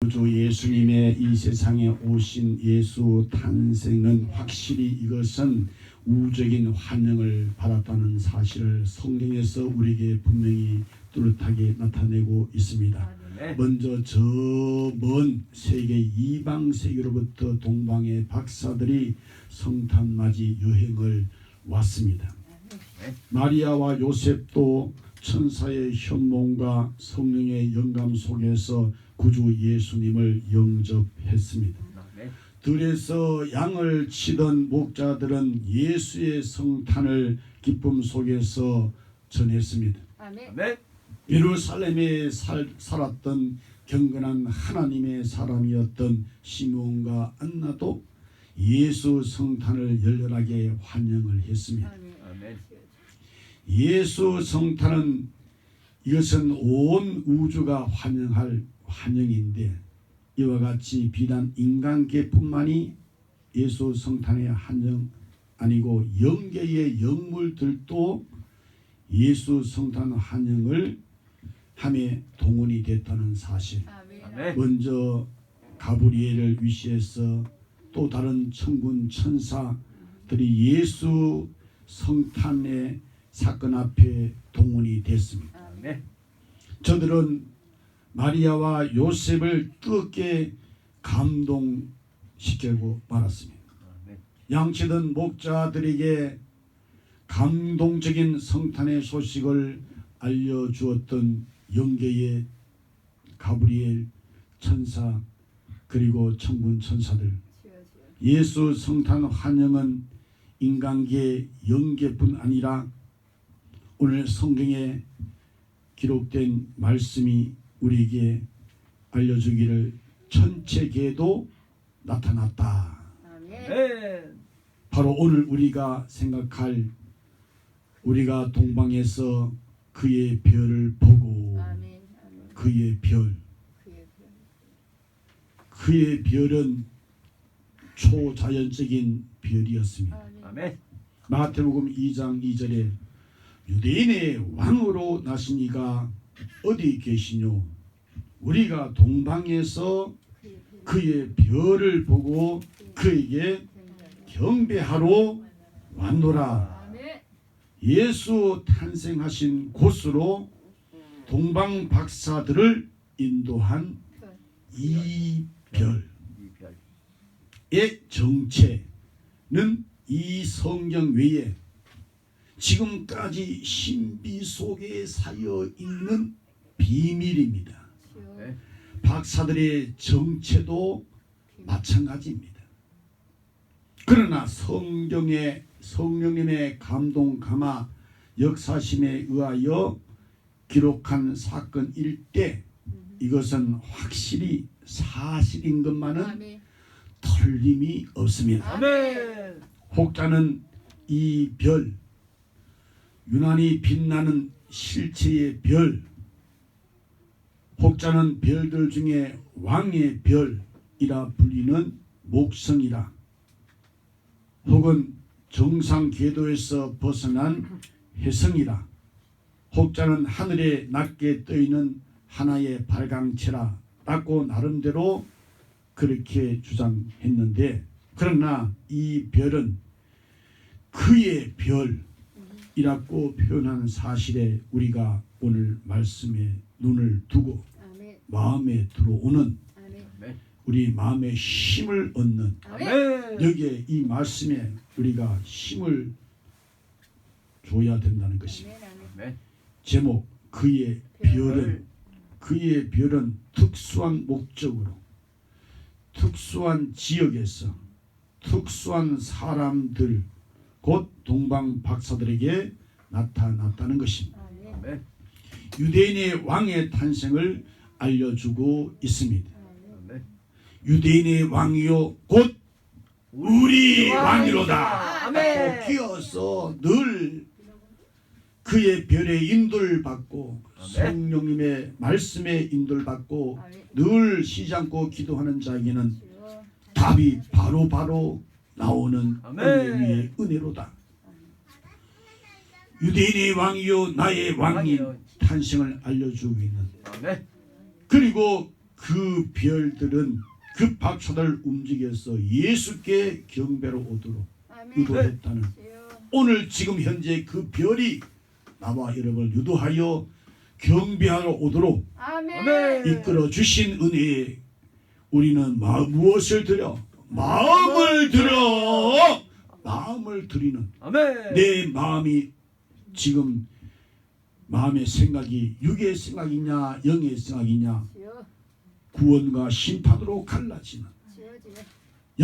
구주 예수님의 이 세상에 오신 예수 탄생은 확실히 이것은 우주적인 환영을 받았다는 사실을 성경에서 우리에게 분명히 뚜렷하게 나타내고 있습니다. 먼저 저 먼 세계 이방 세계로부터 동방의 박사들이 성탄 맞이 여행을 왔습니다. 마리아와 요셉도 천사의 현몽과 성령의 영감 속에서 구주 예수님을 영접했습니다. 들에서 양을 치던 목자들은 예수의 성탄을 기쁨 속에서 전했습니다. 예루살렘에 살았던 경건한 하나님의 사람이었던 시므온과 안나도 예수 성탄을 열렬하게 환영을 했습니다. 예수 성탄은 이것은 온 우주가 환영할 환영인데 이와 같이 비단 인간계뿐만이 예수 성탄의 환영 아니고 영계의 영물들도 예수 성탄 환영을 함에 동원이 됐다는 사실. 먼저 가브리엘을 위시해서 또 다른 천군 천사들이 예수 성탄의 사건 앞에 동원이 됐습니다. 저들은 마리아와 요셉을 뜨겁게 감동시키고 말았습니다. 양치던 목자들에게 감동적인 성탄의 소식을 알려주었던 영계의 가브리엘 천사 그리고 천군 천사들. 예수 성탄 환영은 인간계 영계뿐 아니라 오늘 성경에 기록된 말씀이 우리에게 알려주기를 천체계도 나타났다. 바로 오늘 우리가 생각할 우리가 동방에서 그의 별을 보고 그의 별은 초자연적인 별이었습니다. 마태복음 2장 2절에 유대인의 왕으로 나신 이가 어디 계시뇨? 우리가 동방에서 그의 별을 보고 그에게 경배하러 왔노라. 예수 탄생하신 곳으로 동방 박사들을 인도한 이 별의 정체는 이 성경 외에 지금까지 신비 속에 사여 있는 비밀입니다. 박사들의 정체도 마찬가지입니다. 그러나 성령님의 감동 감화 역사심에 의하여 기록한 사건일 때 이것은 확실히 사실인 것만은 틀림이 없습니다. 혹자는 이 별, 유난히 빛나는 실체의 별, 혹자는 별들 중에 왕의 별이라 불리는 목성이라, 혹은 정상 궤도에서 벗어난 혜성이라, 혹자는 하늘에 낮게 떠있는 하나의 발광체라 라고 나름대로 그렇게 주장했는데, 그러나 이 별은 그의 별이라고 표현하는 사실에 우리가 오늘 말씀에 눈을 두고 마음에 들어오는 우리 마음에 힘을 얻는 여기에 이 말씀에 우리가 힘을 줘야 된다는 것입니다. 제목 그의 별은 특수한 목적으로 특수한 지역에서 특수한 사람들 곧 동방 박사들에게 나타났다는 것입니다. 유대인의 왕의 탄생을 알려주고 있습니다. 유대인의 왕이요 곧 우리 왕이로다. 기어서 늘 그의 별에 인도를 받고 성령님의 말씀에 인도를 받고 늘 쉬지 않고 기도하는 자에게는 답이 바로 나오는 은혜 위의 은혜로다. 유대인의 왕이요 나의 왕이 탄생을 알려주고 있는, 그리고 그 별들은 그 박사들을 움직여서 예수께 경배로 오도록 아멘. 유도했다는 주여. 오늘 지금 현재 그 별이 나와 여러분을 유도하여 경배하러 오도록 아멘. 이끌어 주신 은혜에 우리는 무엇을 드려? 마음을 드려! 마음을 드리는 아멘. 내 마음이 지금 마음의 생각이 육의 생각이냐 영의 생각이냐 주여. 구원과 심판으로 갈라지는 주여. 주여.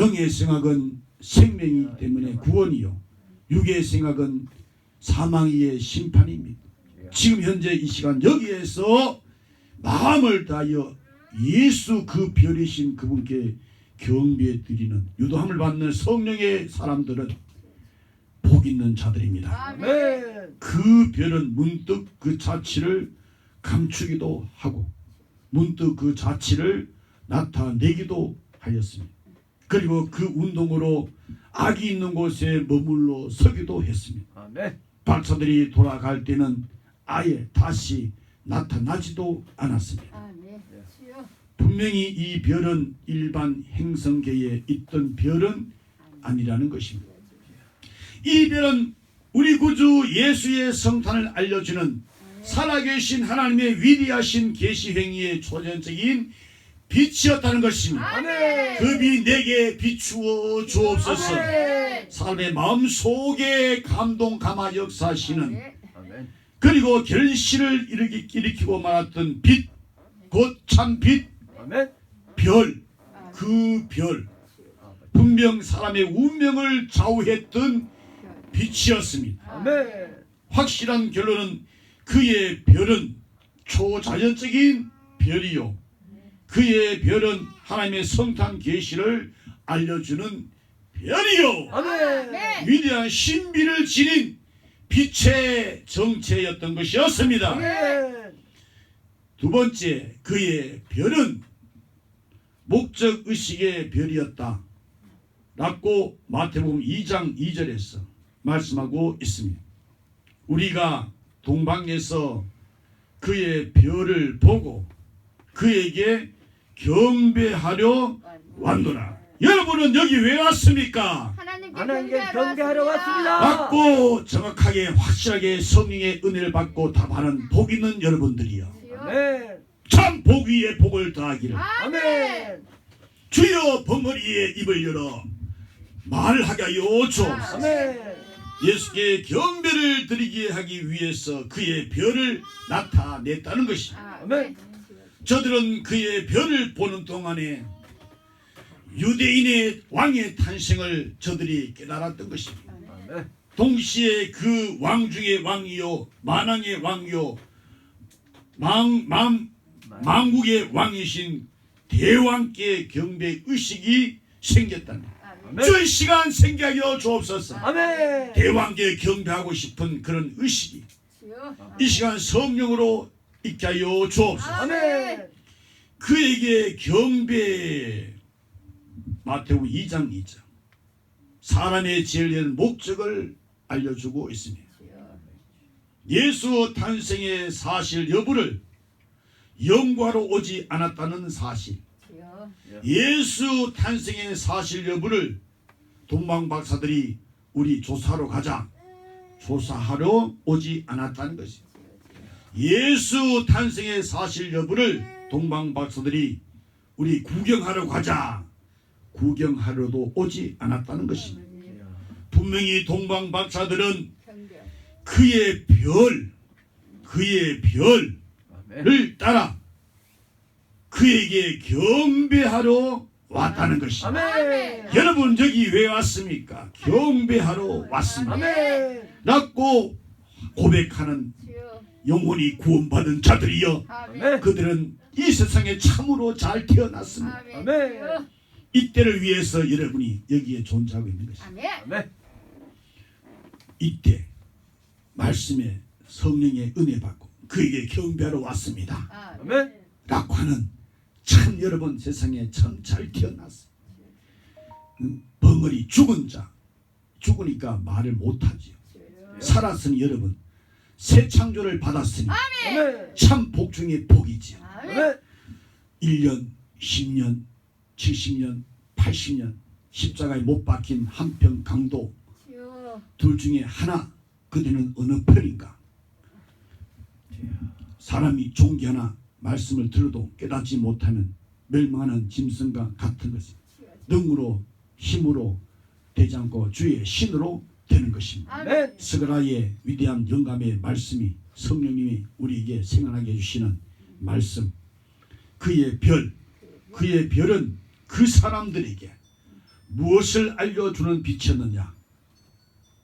영의 생각은 생명이기 때문에 구원이요 육의 생각은 사망의 심판입니다. 지금 현재 이 시간 여기에서 마음을 다하여 예수 그 별이신 그분께 경배 드리는 유도함을 받는 성령의 사람들은 복 있는 자들입니다. 아멘. 그 별은 문득 그 자취를 감추기도 하고 문득 그 자취를 나타내기도 하였습니다. 그리고 그 운동으로 악이 있는 곳에 머물러 서기도 했습니다. 아멘. 박사들이 돌아갈 때는 아예 다시 나타나지도 않았습니다. 아멘. 주여. 분명히 이 별은 일반 행성계에 있던 별은 아니라는 것입니다. 이 별은 우리 구주 예수의 성탄을 알려주는 살아계신 하나님의 위대하신 계시 행위의 초전적인 빛이었다는 것입니다. 아멘. 그 빛 내게 비추어 주옵소서. 아멘. 사람의 마음속에 감동 감화 역사하시는 아멘. 아멘. 그리고 결실을 일으키고 말았던 빛, 곧 참 빛, 아멘. 별, 그 별, 분명 사람의 운명을 좌우했던 빛이었습니다. 아멘. 확실한 결론은 그의 별은 초자연적인 별이요 그의 별은 하나님의 성탄 계시를 알려주는 별이요 아멘. 위대한 신비를 지닌 빛의 정체였던 것이었습니다. 아멘. 두 번째, 그의 별은 목적의식의 별이었다 라고 마태복음 2장 2절에서 말씀하고 있습니다. 우리가 동방에서 그의 별을 보고 그에게 경배하려 왔노라. 여러분은 여기 왜 왔습니까? 하나님께 하나님께 경배하러 경배하러 왔습니다. 맞고 정확하게 확실하게 성령의 은혜를 받고 답하는 복 있는 여러분들이요. 주여. 아멘. 참 복 위에 복을 더하기를. 아멘. 주여 벙어리에 입을 열어 말하게 하여 주옵소서. 아멘. 예수께 경배를 드리게 하기 위해서 그의 별을 나타냈다는 것입니다. 아멘. 저들은 그의 별을 보는 동안에 유대인의 왕의 탄생을 저들이 깨달았던 것입니다. 아멘. 동시에 그 왕 중의 왕이요 만왕의 왕이요 만국의 왕이신 대왕께 경배 의식이 생겼다는 아멘. 주의 시간 생겨하여 주옵소서. 아멘. 대왕께 경배하고 싶은 그런 의식이 주여. 이 시간 성령으로 있게 하여 주옵소서. 아멘. 그에게 경배 마태복음 2장 2절 사람의 진리는 목적을 알려주고 있습니다. 주여. 예수 탄생의 사실 여부를 연구하러 오지 않았다는 사실, 주여. 예수 탄생의 사실 여부를 동방 박사들이 우리 조사하러 가자 조사하러 오지 않았다는 것입니다. 예수 탄생의 사실 여부를 동방 박사들이 우리 구경하러 가자 구경하러도 오지 않았다는 것입니다. 분명히 동방 박사들은 경배. 그의 별을 아멘. 따라 그에게 경배하러 왔다는 것입니다. 아멘. 여러분 여기 왜 왔습니까? 경배하러 왔습니다. 아멘. 라고 고백하는 주여. 영혼이 구원받은 자들이여 아멘. 그들은 이 세상에 참으로 잘 태어났습니다. 아멘. 아멘. 주여. 이때를 위해서 여러분이 여기에 존재하고 있는 것입니다. 아멘. 아멘. 이때 말씀에 성령의 은혜 받고 그에게 경배하러 왔습니다 아멘. 라고 하는 참 여러분 세상에 참 잘 태어났어요. 벙어리 죽은 자 죽으니까 말을 못하지요. 살았으니 여러분 새 창조를 받았으니 아멘. 참 복 중에 복이지요. 아멘. 아멘. 1년, 10년, 70년, 80년 십자가에 못 박힌 한편 강도 주여. 둘 중에 하나 그들은 어느 편인가? 사람이 존귀하나 말씀을 들어도 깨닫지 못하면 멸망하는 짐승과 같은 것입니다. 능으로 힘으로 되지 않고 주의 신으로 되는 것입니다. 아멘. 스가랴의 위대한 영감의 말씀이 성령님이 우리에게 생각하게 해주시는 말씀, 그의 별은 그 사람들에게 무엇을 알려주는 빛이었느냐?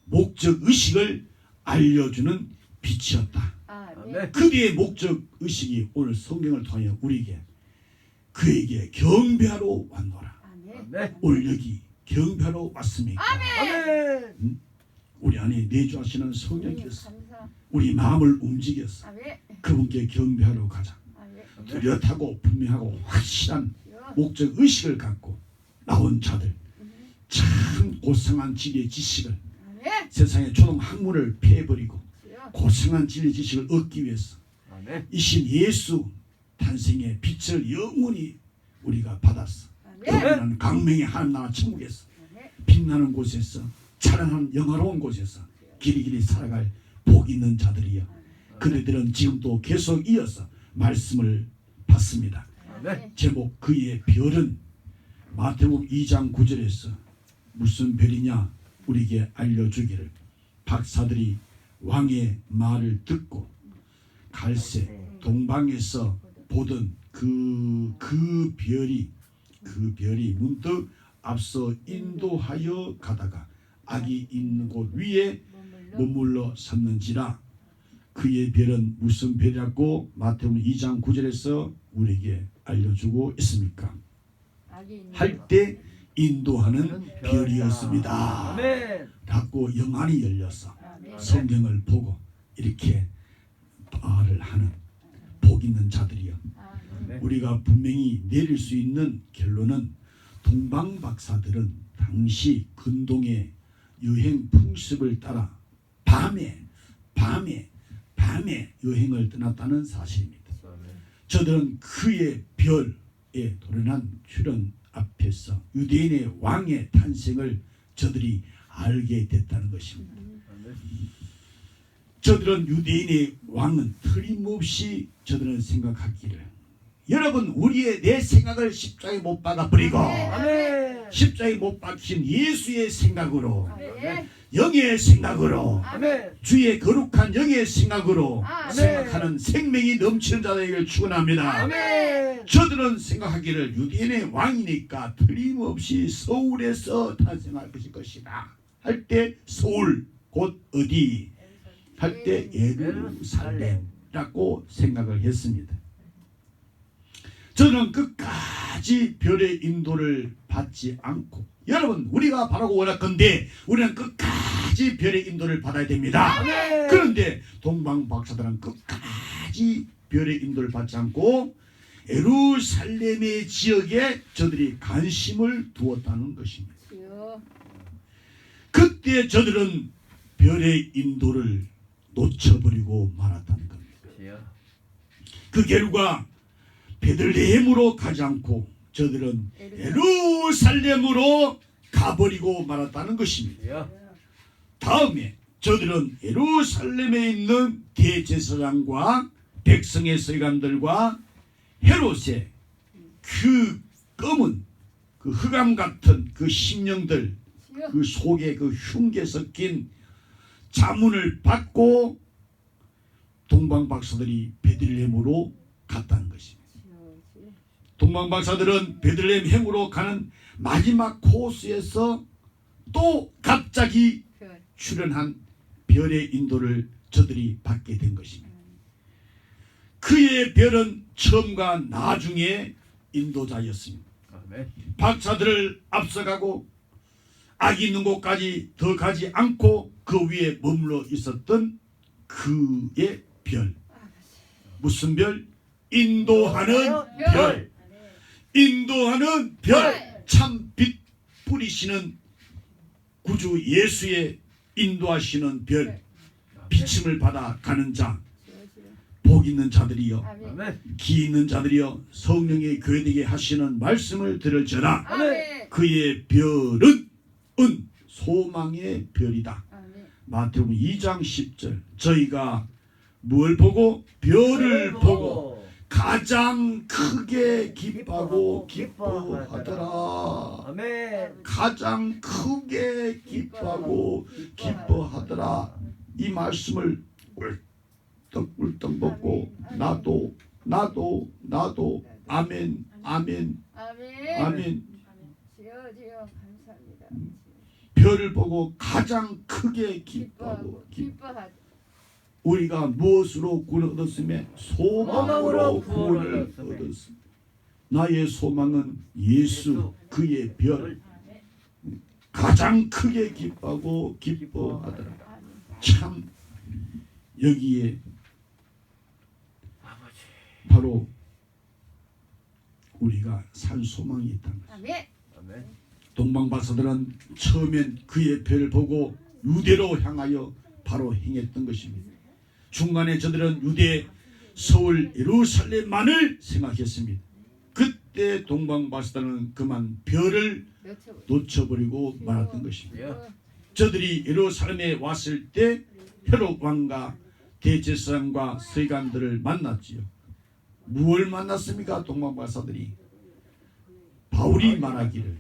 목적의식을 알려주는 빛이었다. 아멘. 그의 목적의식이 오늘 성경을 통하여 우리에게 그에게 경배하러 왔노라. 아멘. 오늘 여기 경배하러 왔습니까? 아멘. 우리 안에 내주하시는 성령께서 감사. 우리 마음을 움직여서 아멘. 그분께 경배하러 가자. 아멘. 뚜렷하고 분명하고 확실한 주여. 목적의식을 갖고 나온 자들, 참 고상한 진리의 지식을, 아멘. 세상의 초동 학문을 패해버리고 주여. 고상한 진리의 지식을 얻기 위해서 이신 예수 탄생의 빛을 영원히 우리가 받았어. 아멘. 그분은 강명의 하나님 나라 천국에서 아멘. 빛나는 곳에서 찬란한 영화로운 곳에서 길이길이 살아갈 복 있는 자들이여. 그들은 지금도 계속 이어서 말씀을 받습니다. 아멘. 제목 그의 별은 마태복음 2장 9절에서 무슨 별이냐 우리에게 알려주기를, 박사들이 왕의 말을 듣고 갈새 동방에서 보던 그 별이 문득 앞서 인도하여 가다가 악이 있는 곳 위에 머물러 섰는지라. 그의 별은 무슨 별이라고 마태복음 2장 9절에서 우리에게 알려주고 있습니까? 악이 있는 할 때 인도하는 별이었습니다. 아멘. 라고 영안이 열려서 아멘. 성경을 보고 이렇게 말을 하는 복 있는 자들이요. 아멘. 우리가 분명히 내릴 수 있는 결론은 동방 박사들은 당시 근동의 여행 풍습을 따라 밤에 여행을 떠났다는 사실입니다. 저들은 그의 별에 도련한 출현 앞에서 유대인의 왕의 탄생을 저들이 알게 됐다는 것입니다. 저들은 유대인의 왕은 틀림없이 저들은 생각하기를, 여러분 우리의 내 생각을 십자가에 못 박아버리고 아멘. 십자가에 못 박힌 예수의 생각으로, 아멘. 영의 생각으로, 아멘. 주의 거룩한 영의 생각으로 아멘. 생각하는 생명이 넘치는 자들에게 축원합니다. 아멘. 저들은 생각하기를 유대인의 왕이니까 틀림없이 서울에서 탄생할 것이다. 할 때 서울 곧 어디? 할 때 예루살렘이라고 생각을 했습니다. 저는 끝까지 별의 인도를 받지 않고, 여러분 우리가 바라고 원할건데 우리는 끝까지 별의 인도를 받아야 됩니다. 아멘. 그런데 동방 박사들은 끝까지 별의 인도를 받지 않고 예루살렘의 지역에 저들이 관심을 두었다는 것입니다. 주여. 그때 저들은 별의 인도를 놓쳐버리고 말았다는 겁니다. 그 결과 베들레헴으로 가지 않고 저들은 예루살렘으로 가버리고 말았다는 것입니다. 다음에 저들은 예루살렘에 있는 대제사장과 백성의 서기관들과 헤롯의 그 검은 그 흑암 같은 그 심령들, 주여. 그 속에 그 흉계 섞인 자문을 받고 동방 박사들이 베들레헴으로 갔다는 것입니다. 주여. 동방 박사들은 베들레헴으로 가는 마지막 코스에서 또 갑자기 별. 출현한 별의 인도를 저들이 받게 된 것입니다. 그의 별은 처음과 나중에 인도자였습니다. 박사들을 앞서가고 악이 있는 곳까지 더 가지 않고 그 위에 머물러 있었던 그의 별. 무슨 별? 인도하는 별. 인도하는 별. 참 빛 뿌리시는 구주 예수의 인도하시는 별. 비침을 받아 가는 자. 주여. 주여. 복 있는 자들이여 아멘. 아멘. 기 있는 자들이여 성령의 교회되게 하시는 말씀을 들을지어다. 아멘. 그의 별은 소망의 별이다. 아멘. 마태복음 2장 10절. 저희가 뭘 보고? 별을 보고 가장 크게 기뻐하고 기뻐하더라. 아멘. 가장 크게 기뻐하고 기뻐하더라. 이 말씀을 꿀떡꿀떡 먹고 나도 아멘 아멘 아멘. 아멘. 주여 감사합니다. 별을 보고 가장 크게 기뻐하고 기뻐하다. 우리가 무엇으로 구원을 얻었으며 소망으로 구원을 얻었습니다. 나의 소망은 예수 그의 별 가장 크게 기뻐하고 기뻐하더라. 참 여기에 바로 우리가 산 소망이 있다는 것입니다. 아멘. 아멘. 동방박사들은 처음엔 그의 별을 보고 유대로 향하여 바로 행했던 것입니다. 중간에 저들은 유대, 서울, 예루살렘만을 생각했습니다. 그때 동방박사들은 그만 별을 놓쳐버리고 말았던 것입니다. 저들이 예루살렘에 왔을 때 헤롯 왕과 대제사장과 서기관들을 만났지요. 무엇을 만났습니까? 동방박사들이 바울이 말하기를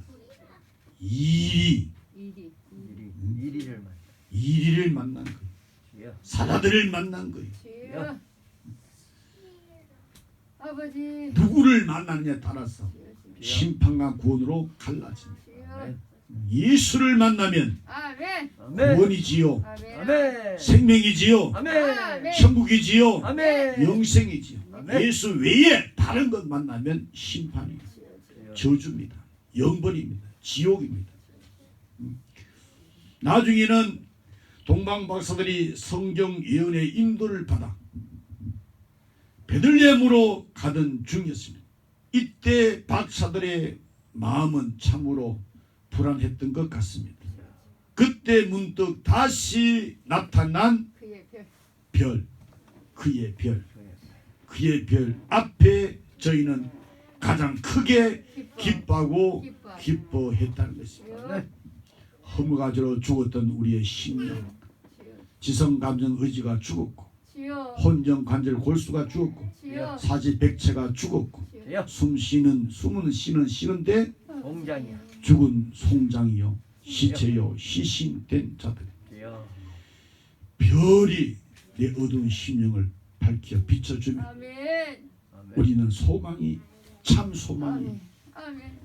이리를 만난 거예요. 사자들을 만난 거예요. 주여. 아버지. 누구를 만나느냐에 따라서 심판과 구원으로 갈라집니다. 주여. 예수를 만나면 아멘. 아멘. 구원이지요, 아멘. 아멘. 생명이지요, 아멘. 천국이지요, 아멘. 영생이지요. 아멘. 예수 외에 다른 것 만나면 심판이에요. 저주입니다. 영벌입니다. 지옥입니다. 나중에는 동방박사들이 성경 예언의 인도를 받아 베들레헴으로 가던 중이었습니다. 이때 박사들의 마음은 참으로 불안했던 것 같습니다. 그때 문득 다시 나타난 별, 그의 별 앞에 저희는 가장 크게 기뻐하고 기뻐했다는 것입니다. 허무가지로 죽었던 우리의 심령, 지성감정 의지가 죽었고, 혼정 관절 골수가 죽었고, 사지백체가 죽었고, 숨은 쉬는데 공장이야. 죽은 송장이요 시체요 시신된 자들. 별이 내 어두운 심령을 밝혀 비춰주면 아멘. 우리는 소망이 참 소망이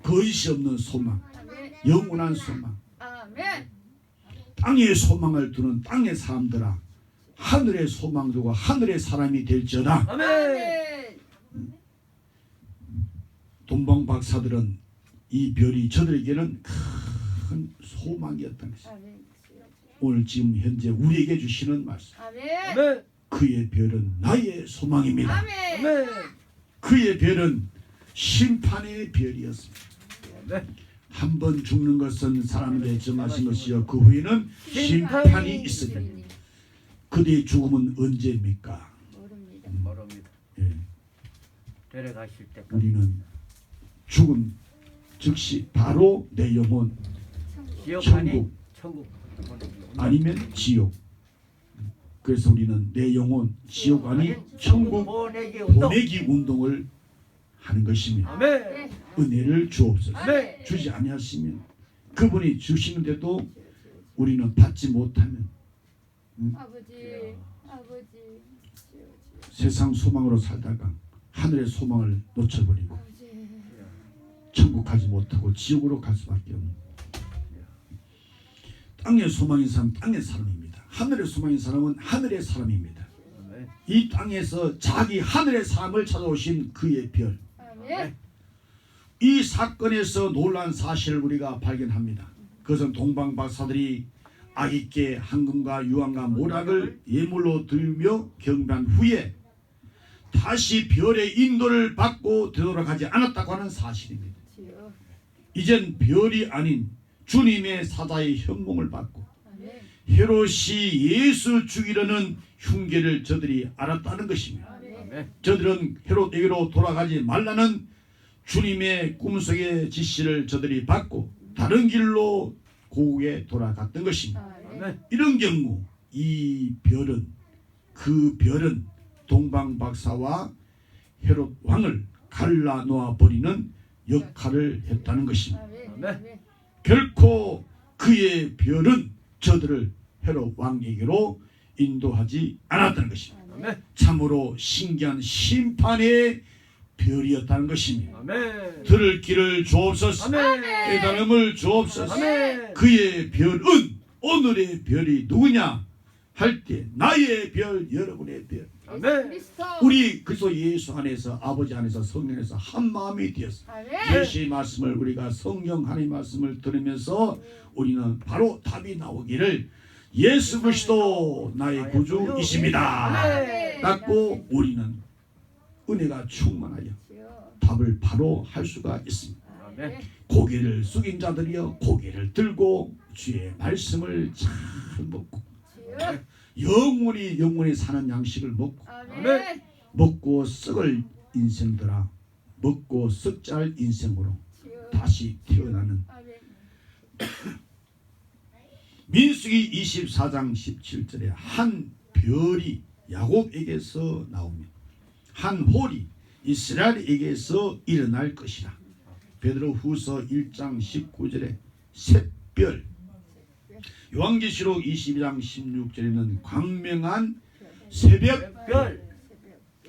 거짓이 없는 소망, 아멘. 영원한 소망, 아멘. 땅의 소망을 두는 땅의 사람들아, 하늘의 소망 두고 하늘의 사람이 될지어다. 아멘. 동방박사들은 이 별이 저들에게는 큰 소망이었다는 것입니다. 오늘 지금 현재 우리에게 주시는 말씀, 아멘. 그의 별은 나의 소망입니다. 아멘. 그의 별은 심판의 별이었습니다. 한 번 죽는 것은 사람에게 정하신 것이요 그 후에는 심판이 있습니다. 그대의 죽음은 언제입니까? 모릅니다. 예. 데려가실 때 우리는 죽음 즉시 바로 내 영혼 지옥 아니 천국 천국 아니면 지옥. 그래서 우리는 내 영혼 지옥 아니 천국 보내기 운동을 하는 것입니다. 아멘. 은혜를 주옵소서. 아멘. 주지 아니하시면 그분이 주시는데도 우리는 받지 못하면 아버지. 세상 소망으로 살다가 하늘의 소망을 놓쳐버리고 아버지. 천국 가지 못하고 지옥으로 갈 수밖에 없는, 땅의 소망인 사람은 땅의 사람입니다. 하늘의 소망인 사람은 하늘의 사람입니다. 이 땅에서 자기 하늘의 삶을 찾아오신 그의 별, 아멘. 이 사건에서 놀라운 사실을 우리가 발견합니다. 그것은 동방박사들이 아기께 황금과 유황과 모락을 예물로 드리며 경배한 후에 다시 별의 인도를 받고 되돌아가지 않았다고 하는 사실입니다. 이젠 별이 아닌 주님의 사자의 현몽을 받고 헤롯이 예수 죽이려는 흉계를 저들이 알았다는 것입니다. 아멘. 저들은 헤롯에게로 돌아가지 말라는 주님의 꿈속의 지시를 저들이 받고 다른 길로 고국에 돌아갔던 것입니다. 아멘. 이런 경우 이 별은 그 별은 동방 박사와 헤롯 왕을 갈라놓아 버리는 역할을 했다는 것입니다. 아멘. 결코 그의 별은 저들을 헤롯 왕에게로 인도하지 않았다는 것입니다. 아멘. 참으로 신기한 심판의 별이었다는 것입니다. 아멘. 들을 길을 주옵소서. 아멘. 깨달음을 주옵소서. 아멘. 그의 별은 오늘의 별이 누구냐 할 때 나의 별, 여러분의 별, 아멘. 그리스도. 우리 그리스도 예수 안에서 아버지 안에서 성령 안에서 한 마음이 되었어. 아멘. 계시의 말씀을 우리가 성경 하나님의 말씀을 들으면서 우리는 바로 답이 나오기를 예수 그리스도 나의 구주이십니다. 아멘. 닫고 우리는 은혜가 충만하여 답을 바로 할 수가 있습니다. 아멘. 고개를 숙인 자들이여 고개를 들고 주의 말씀을 잘 먹고 영원히 사는 양식을 먹고 아멘. 먹고 썩을 인생들아 먹고 썩잘 인생으로 다시 태어나는 아멘. 민수기 24장 17절에 한 별이 야곱에게서 나옵니다. 한 홀이 이스라엘에게서 일어날 것이라. 베드로후서 1장 19절에 샛별. 요한계시록 22장 16절에는 광명한 새벽 별.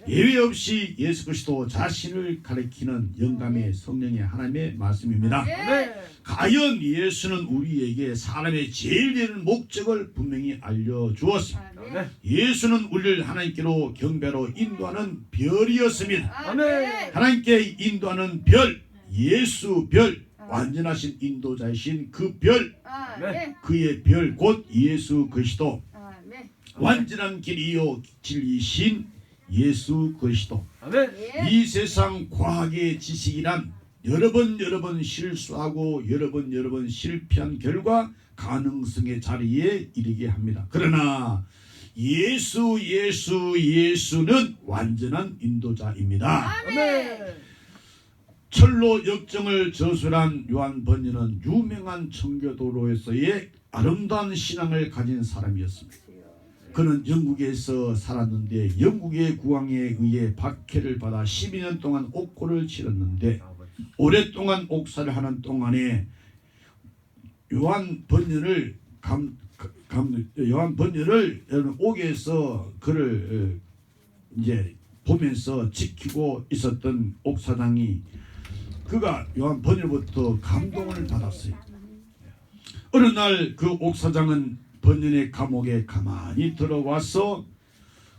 예외 없이 예수 그리스도 자신을 가리키는 영감의 성령의 하나님의 말씀입니다. 아멘. 과연 예수는 우리에게 사람의 제일 되는 목적을 분명히 알려주었습니다. 아멘. 예수는 우리를 하나님께로 경배로 인도하는 별이었습니다. 아멘. 하나님께 인도하는 별, 예수 별, 완전하신 인도자이신 그 별, 아멘. 그의 별 곧 예수 그리스도, 아멘. 완전한 길이요 진리신 예수 그리스도. 아멘. 이 세상 과학의 지식이란 여러 번 실수하고 여러 번 실패한 결과 가능성의 자리에 이르게 합니다. 그러나 예수는 완전한 인도자입니다. 아멘. 철로 역정을 저술한 요한 번연은 유명한 청교도로에서의 아름다운 신앙을 가진 사람이었습니다. 그는 영국에서 살았는데 영국의 국왕에 의해 박해를 받아 12년 동안 옥고를 치렀는데 오랫동안 옥사를 하는 동안에 요한 번연을 옥에서 그를 이제 보면서 지키고 있었던 옥사장이 그가 요한 번연부터 감동을 받았어요. 어느 날 그 옥사장은 번연의 감옥에 가만히 들어와서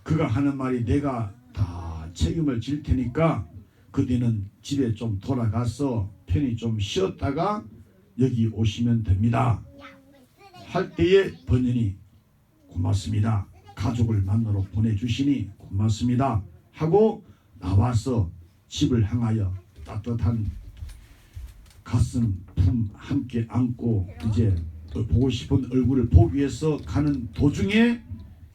그가 하는 말이 내가 다 책임을 질 테니까 그대는 집에 좀 돌아가서 편히 좀 쉬었다가 여기 오시면 됩니다. 할 때에 번연이 고맙습니다. 가족을 만나러 보내주시니 고맙습니다. 하고 나와서 집을 향하여 따뜻한 가슴 품 함께 안고 이제 보고 싶은 얼굴을 보기 위해서 가는 도중에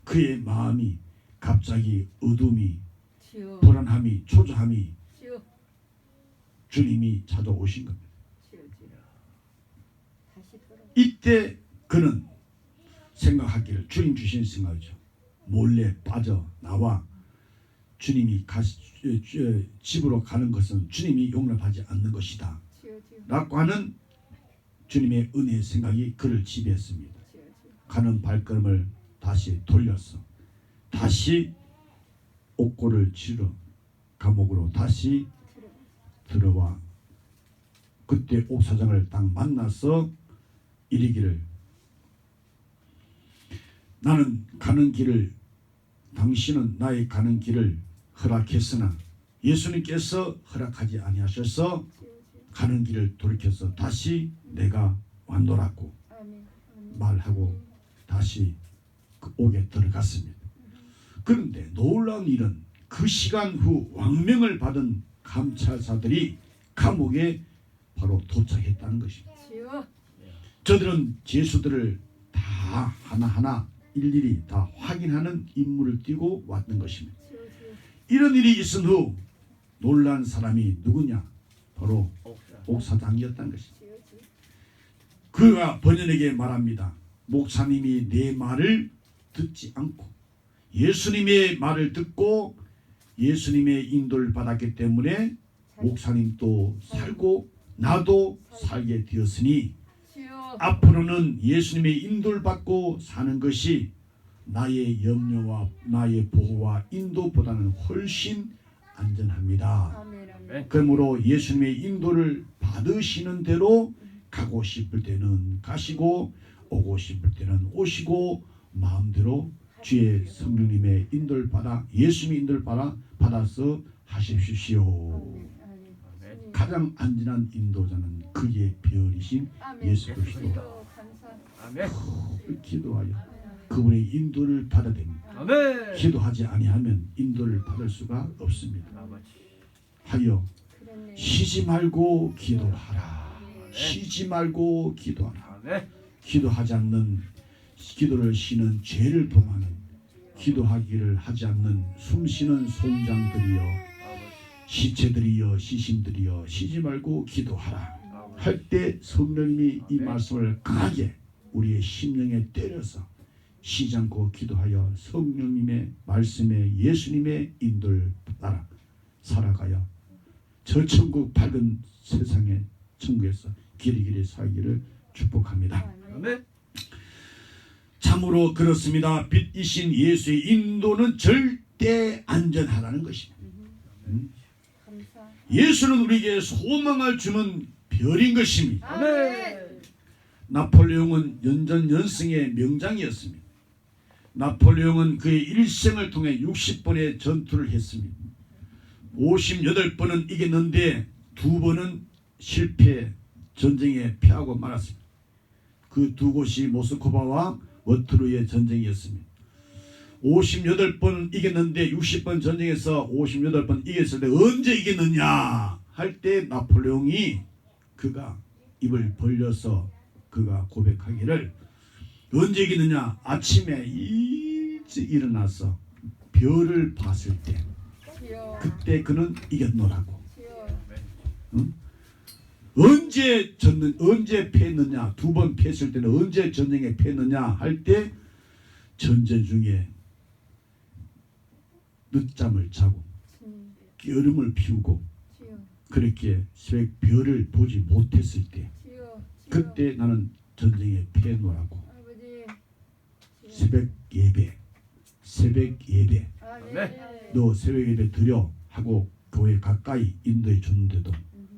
그의 마음이 갑자기 어둠이 주여. 불안함이 초조함이 주여. 주님이 찾아오신 겁니다. 주여. 다시 돌아. 이때 그는 생각하기를 주님 주신 생각이죠. 몰래 빠져나와 주님이 집으로 가는 것은 주님이 용납하지 않는 것이다 주여. 라고 하는 주님의 은혜의 생각이 그를 지배했습니다. 가는 발걸음을 다시 돌렸어. 다시 옥고를 치러 감옥으로 다시 들어와 그때 옥사장을 딱 만나서 이르기를 나는 가는 길을 당신은 나의 가는 길을 허락했으나 예수님께서 허락하지 아니하셔서 가는 길을 돌이켜서 다시 내가 완도라고 아멘. 말하고 다시 그 옥에 들어갔습니다. 그런데 놀라운 일은 그 시간 후 왕명을 받은 감찰사들이 감옥에 바로 도착했다는 것입니다. 주여. 저들은 죄수들을 다 하나하나 일일이 다 확인하는 임무를 띠고 왔던 것입니다. 이런 일이 있은 후 놀란 사람이 누구냐? 바로 옥사. 옥사장이었다는 것입니다. 주여 주여. 그가 번연에게 말합니다. 목사님이 내 말을 듣지 않고 예수님의 말을 듣고 예수님의 인도를 받았기 때문에 목사님도 살고 나도 살게 되었으니 주여. 앞으로는 예수님의 인도를 받고 사는 것이 나의 염려와 나의 보호와 인도보다는 훨씬 안전합니다. 아멘 아멘. 네. 그러므로 예수님의 인도를 받으시는 대로 가고 싶을 때는 가시고 오고 싶을 때는 오시고 마음대로 주의 성령님의 인도를 받아 예수님의 인도를 받아서 하십시오. 아멘 아멘. 아멘. 가장 안전한 인도자는 그의 별이신 아멘. 예수 그리스도. 주여, 감사. 아멘. 기도하여 그분의 인도를 받아야 됩니다. 아멘. 기도하지 아니하면 인도를 받을 수가 없습니다. 아버지. 하여 그렇네. 쉬지 말고 기도하라. 쉬지 말고 기도하라. 아멘. 기도하지 않는 기도를 쉬는 죄를 범하는 기도하기를 하지 않는 숨쉬는 송장들이여 아버지. 시체들이여 시신들이여 쉬지 말고 기도하라. 아버지. 할 때 성령님이 이 아멘. 말씀을 강하게 우리의 심령에 때려서 쉬지 않고 기도하여 성령님의 말씀에 예수님의 인도를 따라 살아가여 저 천국 밝은 세상의 천국에서 길이길이 살기를 축복합니다. 아멘. 참으로 그렇습니다. 빛이신 예수의 인도는 절대 안전하다는 것입니다. 감사. 예수는 우리에게 소망을 주는 별인 것입니다. 아멘. 나폴레옹은 연전연승의 명장이었습니다. 나폴레옹은 그의 일생을 통해 60번의 전투를 했습니다. 58번은 이겼는데 2번은 실패 전쟁에 패하고 말았습니다. 그 두 곳이 모스크바와 워트루의 전쟁이었습니다. 58번 이겼는데 60번 전쟁에서 58번 이겼을 때 언제 이겼느냐 할 때 나폴레옹이 그가 입을 벌려서 그가 고백하기를 언제 이겼느냐 아침에 일찍 일어나서 별을 봤을 때 주여. 그때 그는 이겼노라고. 주여. 언제 패했느냐 2번 패했을 때는 언제 전쟁에 패했느냐 할 때 전쟁 중에 늦잠을 자고 여름을 피우고 주여. 그렇게 새벽 별을 보지 못했을 때 주여. 그때 나는 전쟁에 패했노라고. 아버지. 새벽 예배 아멘. 너 새벽 예배 드려 하고 교회 가까이 인도해 줬는데도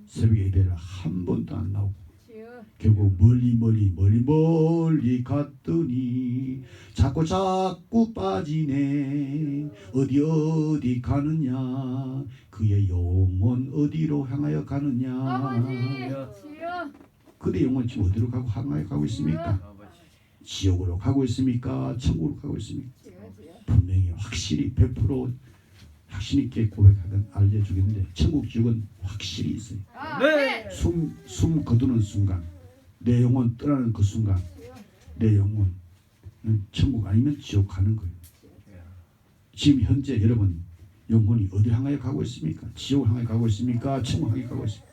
새벽 예배를 한 번도 안 나오고 주여. 결국 멀리 갔더니 자꾸 빠지네. 어디 가느냐 그의 영혼 어디로 향하여 가느냐. 아버지. 주여. 그의 영혼 지금 어디로 향하여 가고 있습니까? 아버지. 지옥으로 가고 있습니까? 천국으로 가고 있습니까? 주여. 주여. 분명히 확실히 100% 확신 있게 고백하든 알려주겠는데 천국 지옥은 확실히 있어요. 아멘. 숨 거두는 순간 내 영혼 떠나는 그 순간 내 영혼은 천국 아니면 지옥 가는 거예요. 지금 현재 여러분 영혼이 어디 향하여 가고 있습니까? 지옥 향하여 가고 있습니까? 천국 향하여 가고 있습니까?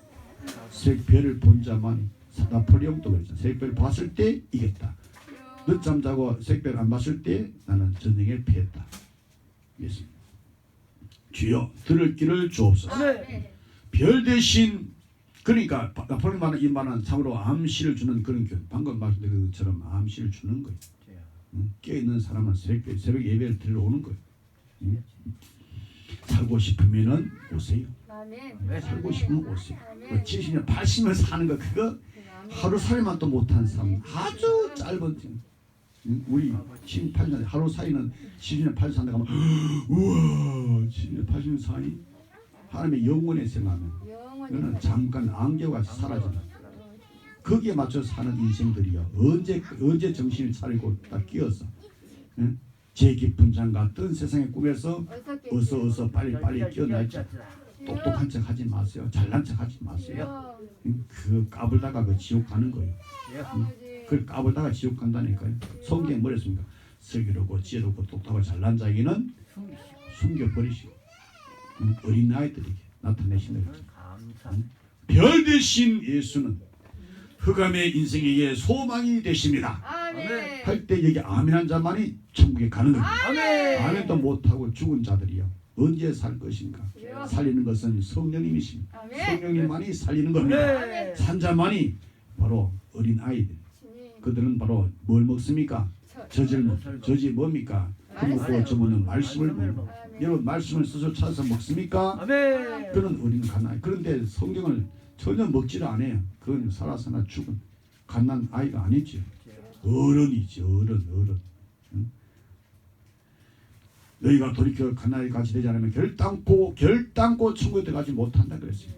새벽별을 본 자만 나폴레옹도 그랬잖아. 새벽별 봤을 때 이겼다. 늦잠 자고 새벽별 안 봤을 때 나는 전쟁에 패했다. 예수님. 주여 들을 길을 주옵소서. 아멘. 별 대신 그러니까 나폴레옹 말은 이 말은 참으로 암시를 주는 그런 교 방금 말씀드린 것처럼 암시를 주는 거예요. 깨어있는 사람은 새벽 예배를 드리러 오는 거예요. 살고 싶으면은 오세요. 아멘. 살고 싶으면 오세요. 아멘. 70년 80년 사는 거 그거 하루 살이만 또 못한 삶 아주 짧은 우리 78년 하루 사이는 70년 80년 산다 가면 우와 70년 80년 사이 하나님의 영원의 생각하면 그거는 잠깐 안개같이 사라진다. 거기에 맞춰 사는 인생들이요 언제 정신을 차리고 딱 끼어서 제 깊은 장과 뜬 세상의 꿈에서 어서 빨리 끼어날지. 똑똑한 척 하지 마세요. 잘난 척 하지 마세요. 그 까불다가 그 지옥 가는 거예요. 그 까불다가 지옥 간다니까요. 성경에 뭐랬습니까? 슬기롭고 지혜롭고 똑똑하고 잘난 자에게는 숨겨버리시고 어린 아이들에게 나타내시는 거죠. 감사. 별 대신 예수는 흑암의 인생에게 소망이 되십니다. 아멘. 할 때 여기 아멘한 자만이 천국에 가는 겁니다. 아멘. 아멘도 못하고 죽은 자들이요 언제 살 것인가? 주여. 살리는 것은 성령님이십니다. 아멘. 성령님만이 살리는 겁니다. 아멘. 산 자만이 바로 어린 아이들. 주님. 그들은 바로 뭘 먹습니까? 젖을 먹. 젖이 뭡니까? 그 먹고 저번은 말씀을 먹고. 아멘. 여러분 말씀을 스스로 찾아서 먹습니까? 아멘. 그런 어린 갓난 아이. 그런데 성경을 전혀 먹지를 않아요. 그건 살아서나 죽은 갓난 아이가 아니죠. 어른이지 어른. 응? 너희가 돌이켜 갓난 아이 같이 되지 않으면 결단코 천국에 들어가지 못한다 그랬어요.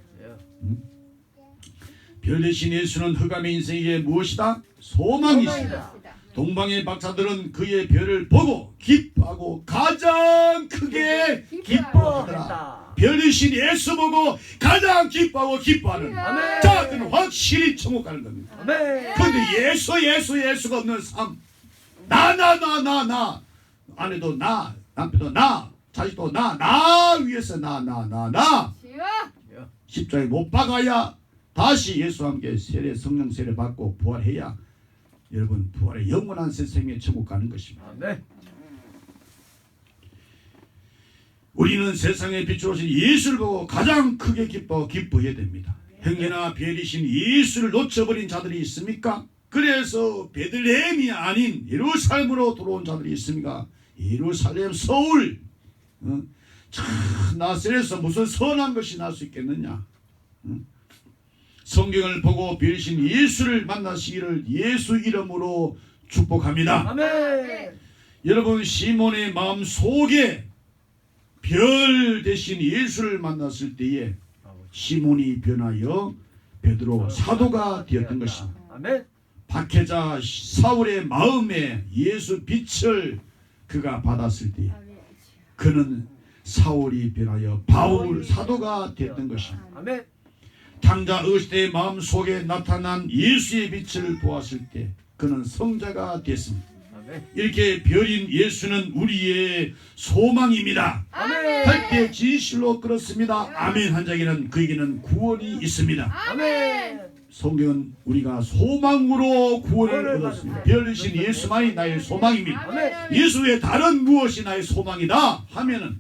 별 대신 예수는 흑암의 인생에게 무엇이다? 소망이시다. 동방의 박사들은 그의 별을 보고 기뻐하고 가장 크게 기뻐하더라. 별 대신 예수 보고 가장 기뻐하고 기뻐하는. 아멘. 자, 그는 확실히 천국 가는 겁니다. 아멘. 그런데 예수가 없는 삶, 나 아내도 나, 남편도 나, 자식도 나 위해서 나 주여. 십자가에 못 박아야 다시 예수와 함께 세례 성령 세례 받고 부활해야 여러분 부활의 영원한 새 생에 천국 가는 것입니다. 아멘. 우리는 세상의 빛으로 오신 예수를 보고 가장 크게 기뻐해야 됩니다. 행여나 별이신 예수를 놓쳐버린 자들이 있습니까? 그래서 베들레헴이 아닌 예루살렘으로 들어온 자들이 있습니까? 예루살렘 서울 나사렛에서 무슨 선한 것이 날 수 있겠느냐? 성경을 보고 별이신 예수를 만나시기를 예수 이름으로 축복합니다. 아멘. 여러분 시몬의 마음 속에 별 대신 예수를 만났을 때에 시몬이 변하여 베드로 사도가 되었던 것입니다. 아멘. 박해자 사울의 마음에 예수 빛을 그가 받았을 때 그는 사울이 변하여 바울 사도가 되었던 것입니다. 아멘. 탕자 의시대의 마음 속에 나타난 예수의 빛을 보았을 때 그는 성자가 됐습니다. 아멘. 이렇게 별인 예수는 우리의 소망입니다. 아멘. 할 때 진실로 그렇습니다. 아멘 한 자에게는 그에게는 구원이 있습니다. 아멘. 성경은 우리가 소망으로 구원을 얻었습니다. 별이신 예수만이 나의 소망입니다. 아멘. 예수 외에 다른 무엇이 나의 소망이다 하면은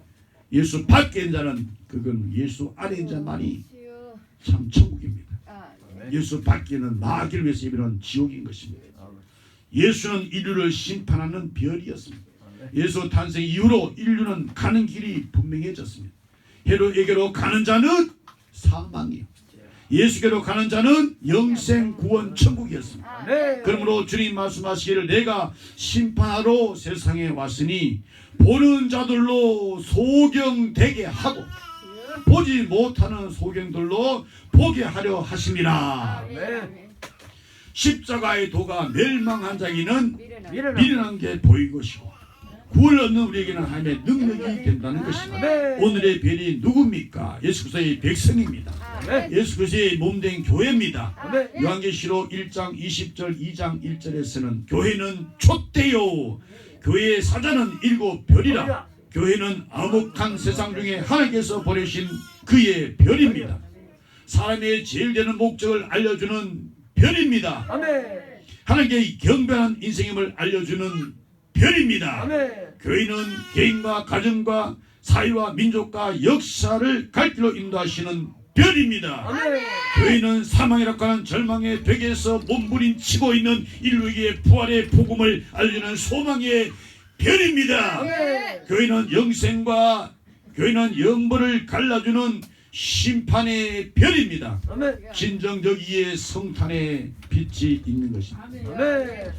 예수 밖에 있는 자는 그건 예수 안에 있는 자만이 주여. 참 천국입니다. 아멘. 예수 밖에는 나기를 위해서 예비한 지옥인 것입니다. 예수는 인류를 심판하는 별이었습니다. 예수 탄생 이후로 인류는 가는 길이 분명해졌습니다. 해로에게로 가는 자는 사망이요. 예수께로 가는 자는 영생 구원 천국이었습니다. 아멘. 그러므로 주님 말씀하시기를 내가 심판하러 세상에 왔으니 보는 자들로 소경되게 하고 보지 못하는 소경들로 보게 하려 하심이라. 아멘. 십자가의 도가 멸망한 자에게는 미련한. 미련한 게 보인 것이고 구원을 얻는 우리에게는 하나님의 능력이 된다는 것입니다. 아멘. 오늘의 별이 누굽니까? 예수 그리스도의 백성입니다. 아멘. 예수 그리스도의 몸된 교회입니다. 아멘. 요한계시록 1장 20절 2장 1절에서는 교회는 촛대요 교회의 사자는 일곱 별이라. 교회는 암흑한 세상 중에 하나님께서 보내신 그의 별입니다. 사람의 제일 되는 목적을 알려주는 별입니다. 아멘. 하나님께 경배하는 인생임을 알려주는 별입니다. 아멘. 교회는 개인과 가정과 사회와 민족과 역사를 갈 길로 인도하시는 별입니다. 아멘. 교회는 사망이라고 하는 절망의 벽에서 몸부림치고 있는 인류에게 부활의 복음을 알리는 소망의 별입니다. 아멘. 교회는 영벌을 갈라주는 심판의 별입니다. 아멘. 진정적 이의 성탄의 빛이 있는 것입니다. 아멘.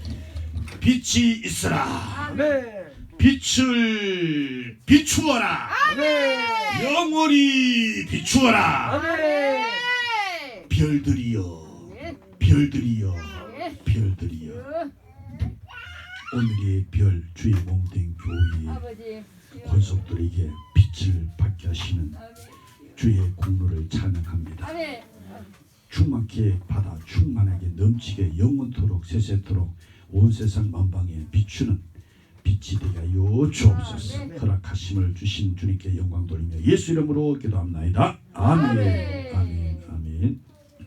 빛이 있으라. 아멘. 빛을 비추어라. 아멘. 영원히 비추어라. 아멘. 별들이여, 별들이여, 별들이여. 오늘의 별 주의 몸된 교회의 아버지. 권속들에게 빛을 받게 하시는 주의 공로를 찬양합니다. 아멘. 충만케 받아 충만하게 넘치게 영원토록 세세토록 온 세상 만방에 비추는 빛이 지대하여 주옵소서. 허락하심을 주신 주님께 영광 돌리며 예수 이름으로 기도합나이다. 아멘. 아멘.